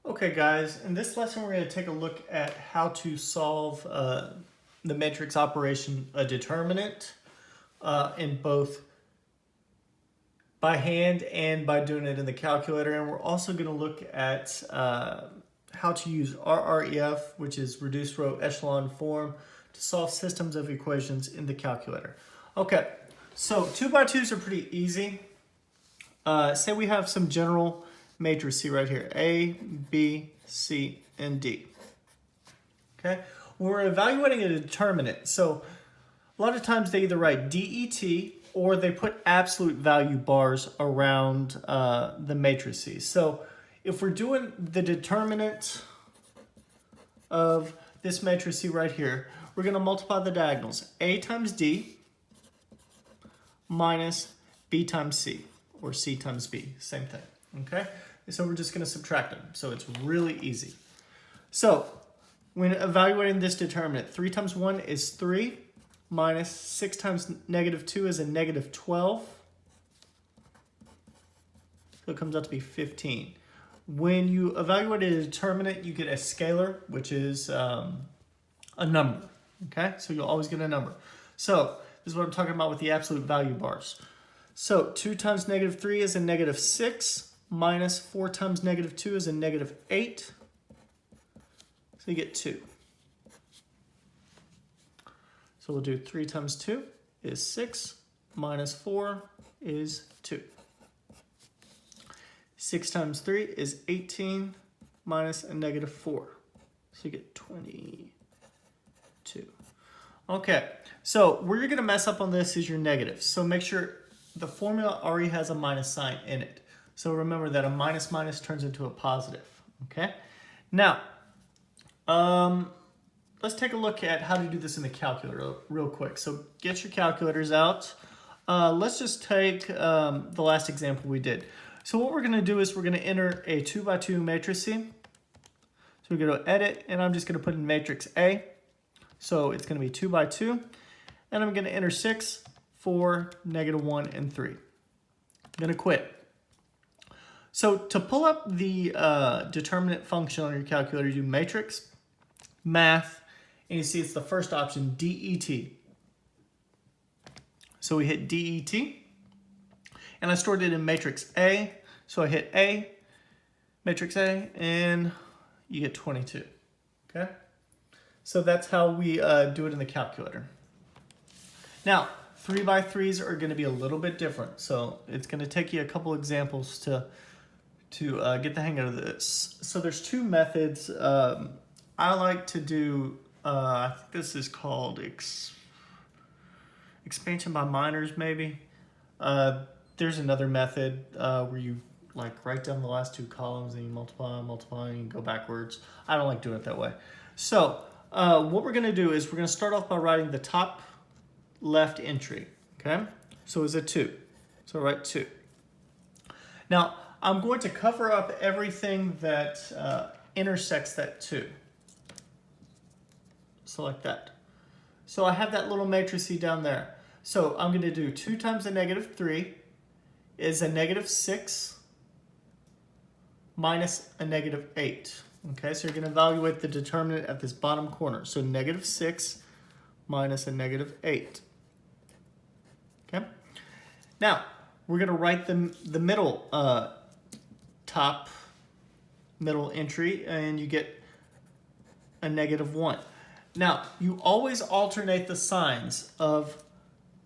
Okay guys, in this lesson we're going to take a look at how to solve the matrix operation a determinant in both by hand and by doing it in the calculator. And we're also going to look at how to use RREF, which is reduced row echelon form, to solve systems of equations in the calculator. Okay, so 2x2s are pretty easy. Say we have some general matrices right here, A, B, C, and D. Okay, we're evaluating a determinant. So a lot of times they either write DET or they put absolute value bars around the matrices. So if we're doing the determinant of this matrix right here, we're going to multiply the diagonals. A times D minus B times C, or C times B, same thing, okay? So we're just going to subtract them. So it's really easy. So when evaluating this determinant, 3 times 1 is 3, minus 6 times negative 2 is a negative 12. So it comes out to be 15. When you evaluate a determinant, you get a scalar, which is a number, okay? So you'll always get a number. So this is what I'm talking about with the absolute value bars. So 2 times negative 3 is a negative 6, minus 4 times negative 2 is a negative 8. So you get 2. So we'll do 3 times 2 is 6, minus 4 is 2. 6 times 3 is 18, minus a negative 4. So you get 22. Okay, so where you're going to mess up on this is your negatives. So make sure the formula already has a minus sign in it. So remember that a minus minus turns into a positive, okay? Now, let's take a look at how to do this in the calculator real quick. So get your calculators out. Let's just take the last example we did. So what we're going to do is we're going to enter a 2x2 matrix. So we go to edit, and I'm just going to put in matrix A. So it's going to be 2x2. And I'm going to enter 6, 4, negative 1, and 3. I'm going to quit. So to pull up the determinant function on your calculator, you do matrix, math, and you see it's the first option, DET. So we hit DET, and I stored it in matrix A. So I hit A, matrix A, and you get 22, okay? So that's how we do it in the calculator. Now, 3x3s are going to be a little bit different. So it's going to take you a couple examples to get the hang of this. So there's two methods. I like to do, I think this is called expansion by minors maybe. There's another method where you like write down the last two columns and you multiply, and you go backwards. I don't like doing it that way. So what we're going to do is we're going to start off by writing the top left entry, okay? So it's a 2. So write 2. Now, I'm going to cover up everything that intersects that 2. So like that. So I have that little matrix down there. So I'm going to do 2 times a negative 3 is a negative 6 minus a negative 8. Okay, so you're going to evaluate the determinant at this bottom corner. So negative 6 minus a negative 8. Okay. Now, we're going to write the middle top middle entry, and you get a negative 1. Now, you always alternate the signs of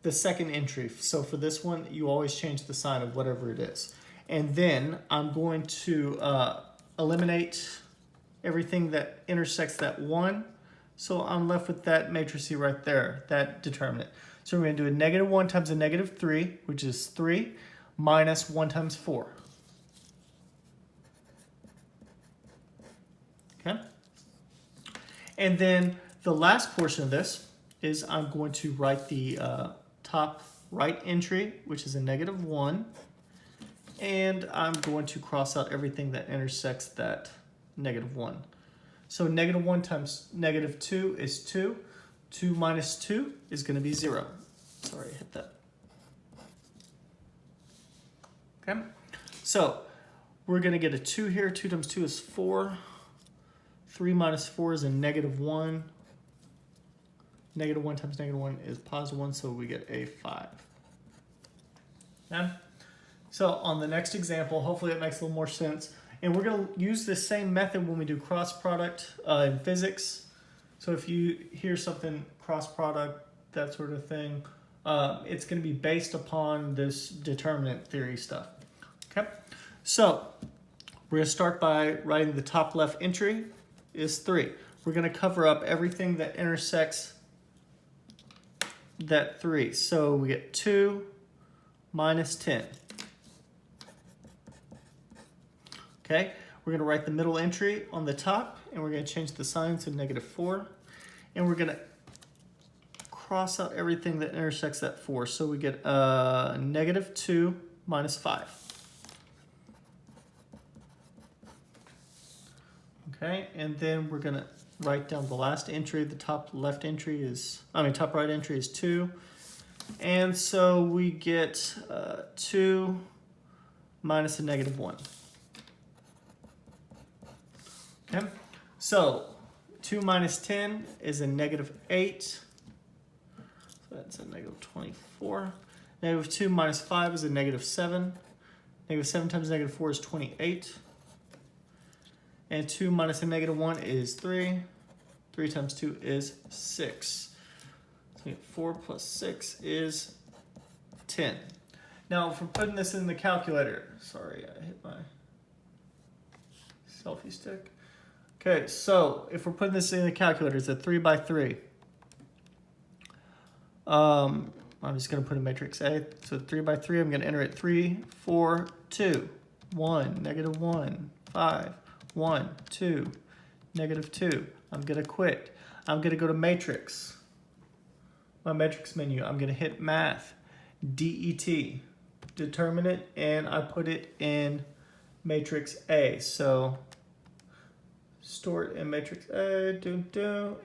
the second entry. So for this one, you always change the sign of whatever it is. And then I'm going to eliminate everything that intersects that 1. So I'm left with that matrix right there, that determinant. So we're going to do a negative 1 times a negative 3, which is 3, minus 1 times 4. Okay? And then the last portion of this is I'm going to write the top right entry, which is a negative 1. And I'm going to cross out everything that intersects that negative 1. So negative 1 times negative 2 is 2. 2 minus 2 is going to be 0. Sorry, I hit that. Okay? So we're going to get a 2 here. 2 times 2 is 4. 3 minus 4 is a -1. -1 times -1 is +1, so we get a 5. Okay? So on the next example, hopefully it makes a little more sense. And we're going to use the same method when we do cross product in physics. So if you hear something cross product, that sort of thing, it's going to be based upon this determinant theory stuff. Okay, so we're going to start by writing the top left entry is 3. We're going to cover up everything that intersects that 3. So we get 2 minus 10. Okay, we're going to write the middle entry on the top, and we're going to change the sign to -4. And we're going to cross out everything that intersects that 4. So we get -2 minus 5. Okay, and then we're going to write down the last entry. The top right entry is 2. And so we get 2 minus a -1. Okay, so 2 minus 10 is a -8. So that's a -24. -2 minus 5 is a -7. -7 times -4 is 28. And 2 minus a -1 is 3. 3 times 2 is 6. So we get 4 plus 6 is 10. Now, if we're putting this in the calculator, sorry, I hit my selfie stick. Okay, so if we're putting this in the calculator, it's a 3 by 3. I'm just going to put a matrix A. So 3 by 3, I'm going to enter it 3, 4, 2, 1, -1, 5, 1, 2, -2. I'm going to quit. I'm going to go to matrix. My matrix menu. I'm going to hit math, DET, determinant, and I put it in matrix A. So store it in matrix A,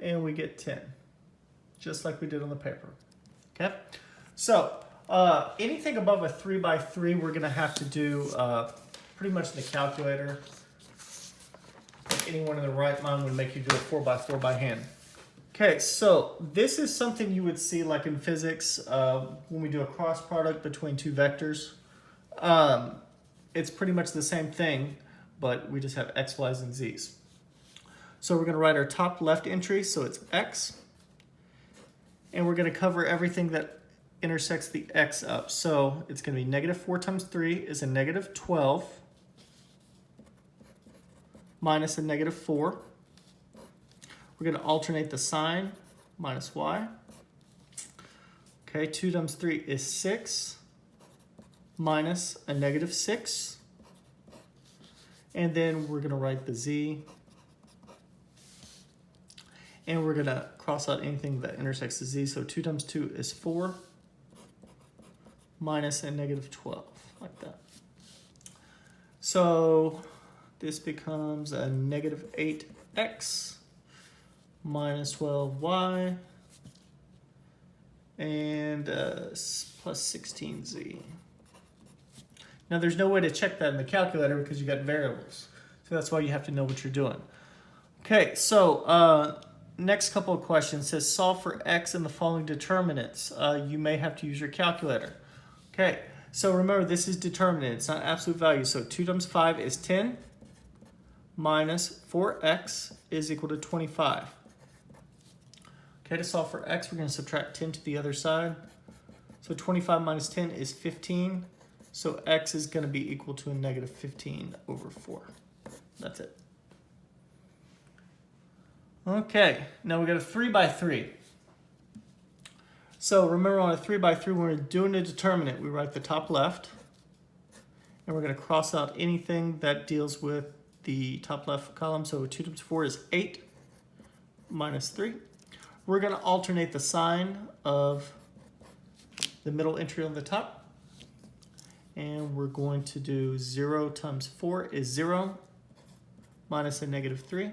and we get 10, just like we did on the paper. Okay, so anything above a 3 by 3, we're gonna have to do pretty much in the calculator. Anyone in the right mind would make you do a 4 by 4 by hand. Okay, so this is something you would see like in physics when we do a cross product between two vectors. It's pretty much the same thing, but we just have x, y's, and z's. So we're going to write our top left entry, so it's x. And we're going to cover everything that intersects the x up. So it's going to be -4 times 3 is a -12 minus a -4. We're going to alternate the sign, minus y. Okay, 2 times 3 is 6 minus a -6. And then we're going to write the z. And we're going to cross out anything that intersects the z. So 2 times 2 is 4 minus a -12, like that. So this becomes a -8x minus 12y and plus 16z. Now there's no way to check that in the calculator because you got variables. So that's why you have to know what you're doing. Okay, so next couple of questions says solve for x in the following determinants. You may have to use your calculator. Okay, so remember this is determinant, it's not absolute value. So 2 times 5 is 10 minus 4x is equal to 25. Okay, to solve for x, we're going to subtract 10 to the other side. So 25 minus 10 is 15. So x is going to be equal to a -15 over 4. That's it. Okay, now we got a 3 by 3. So remember on a 3 by 3, when we're doing a determinant, we write the top left. And we're going to cross out anything that deals with the top left column. So 2 times 4 is 8 minus 3. We're going to alternate the sign of the middle entry on the top. And we're going to do 0 times 4 is 0 minus a -3.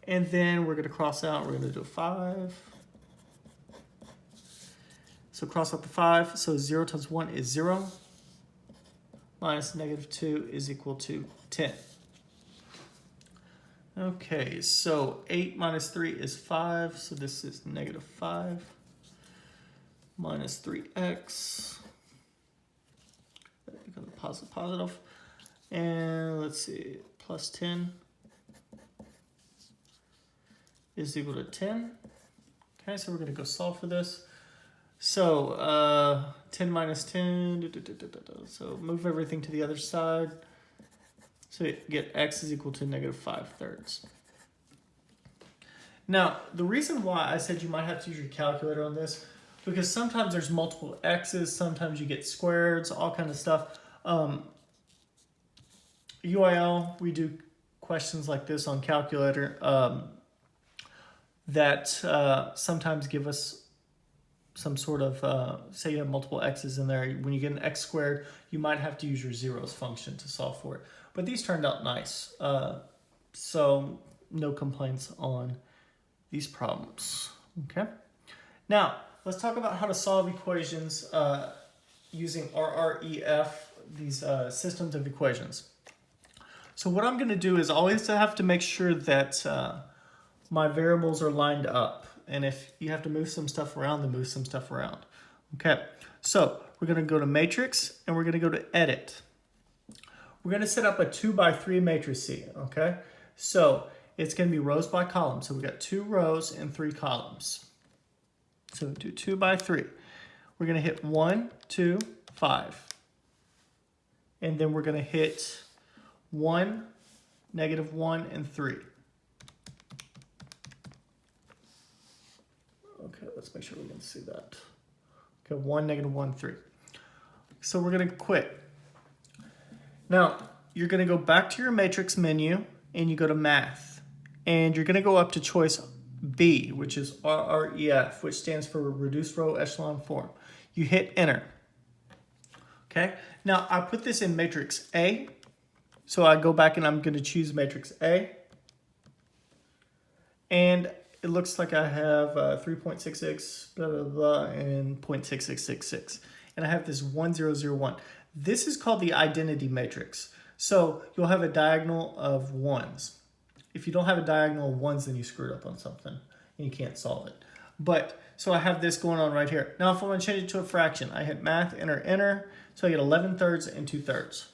And then we're going to cross out, we're going to do a 5. So cross out the 5. So 0 times 1 is 0 minus negative 2 is equal to 10. Okay, so 8 minus 3 is 5, so this is negative 5 minus 3x. That becomes positive. And let's see, plus 10 is equal to 10. Okay, so we're going to go solve for this. So 10 minus 10, so move everything to the other side. So you get x is equal to negative 5/3. Now, the reason why I said you might have to use your calculator on this, because sometimes there's multiple x's, sometimes you get squareds, all kind of stuff. UIL, we do questions like this on calculator that sometimes give us some sort of, say you have multiple x's in there, when you get an x squared, you might have to use your zeros function to solve for it. But these turned out nice, so no complaints on these problems, okay? Now, let's talk about how to solve equations using RREF, these systems of equations. So what I'm going to do is always have to make sure that my variables are lined up. And if you have to move some stuff around, then move some stuff around. Okay, so we're going to go to Matrix, and we're going to go to Edit. We're going to set up a 2x3 matrix, okay? So it's going to be rows by column. So we've got 2 rows and 3 columns. So do 2x3. We're going to hit 1, 2, 5. And then we're going to hit 1, negative 1, and 3. Okay, let's make sure we can see that. Okay, 1, negative 1, 3. So we're going to quit. Now, you're going to go back to your matrix menu, and you go to Math. And you're going to go up to choice B, which is RREF, which stands for Reduced Row Echelon Form. You hit Enter. Okay, now I put this in matrix A. So I go back and I'm going to choose matrix A. And it looks like I have 3.66, blah, blah, blah, and 0.6666. And I have this 1001. This is called the identity matrix. So you'll have a diagonal of 1s. If you don't have a diagonal of 1s, then you screwed up on something and you can't solve it. But, so I have this going on right here. Now if I want to change it to a fraction, I hit Math, Enter, Enter. So I get 11/3 and 2/3.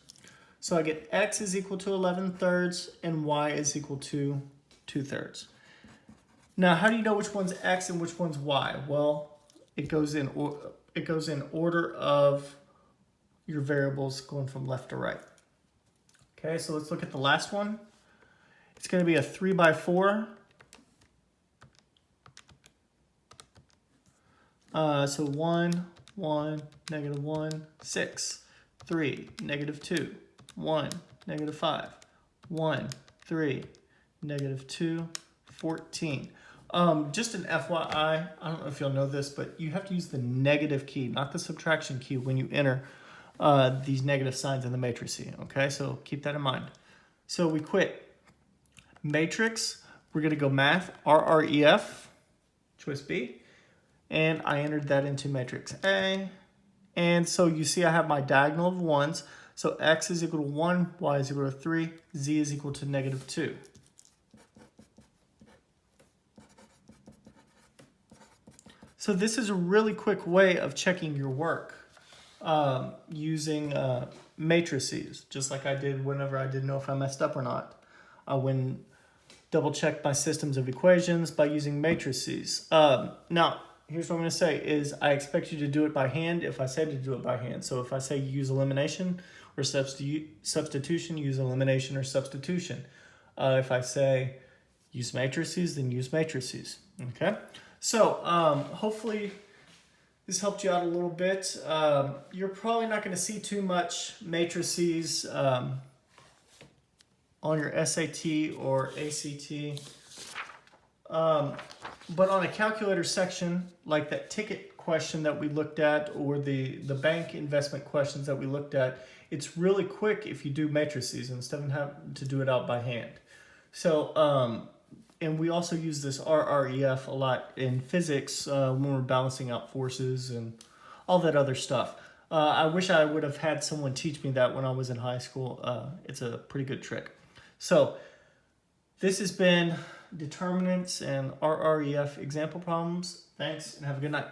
So I get x is equal to 11/3 and y is equal to 2/3. Now, how do you know which one's x and which one's y? Well, it goes in order of your variables going from left to right. Okay, so let's look at the last one. It's going to be a 3x4. So 1, 1, negative 1, 6, 3, negative 2, 1, negative 5, 1, 3, negative 2, 14. Just an FYI, I don't know if you'll know this, but you have to use the negative key, not the subtraction key, when you enter these negative signs in the matrix. Okay, so keep that in mind. So we quit. Matrix, we're going to go Math, RREF, choice B, and I entered that into matrix A. And so you see I have my diagonal of 1s. So x is equal to 1, y is equal to 3, z is equal to negative 2. So this is a really quick way of checking your work using matrices, just like I did whenever I didn't know if I messed up or not. When double check my systems of equations by using matrices. Now, here's what I'm going to say is I expect you to do it by hand if I say to do it by hand. So if I say use elimination or substitution, use elimination or substitution. If I say use matrices, then use matrices. Okay? So hopefully this helped you out a little bit. You're probably not going to see too much matrices on your SAT or ACT. But on a calculator section, like that ticket question that we looked at or the bank investment questions that we looked at, it's really quick if you do matrices instead of having to do it out by hand. So, and we also use this RREF a lot in physics when we're balancing out forces and all that other stuff. I wish I would have had someone teach me that when I was in high school. It's a pretty good trick. So this has been Determinants and RREF example problems. Thanks and have a good night.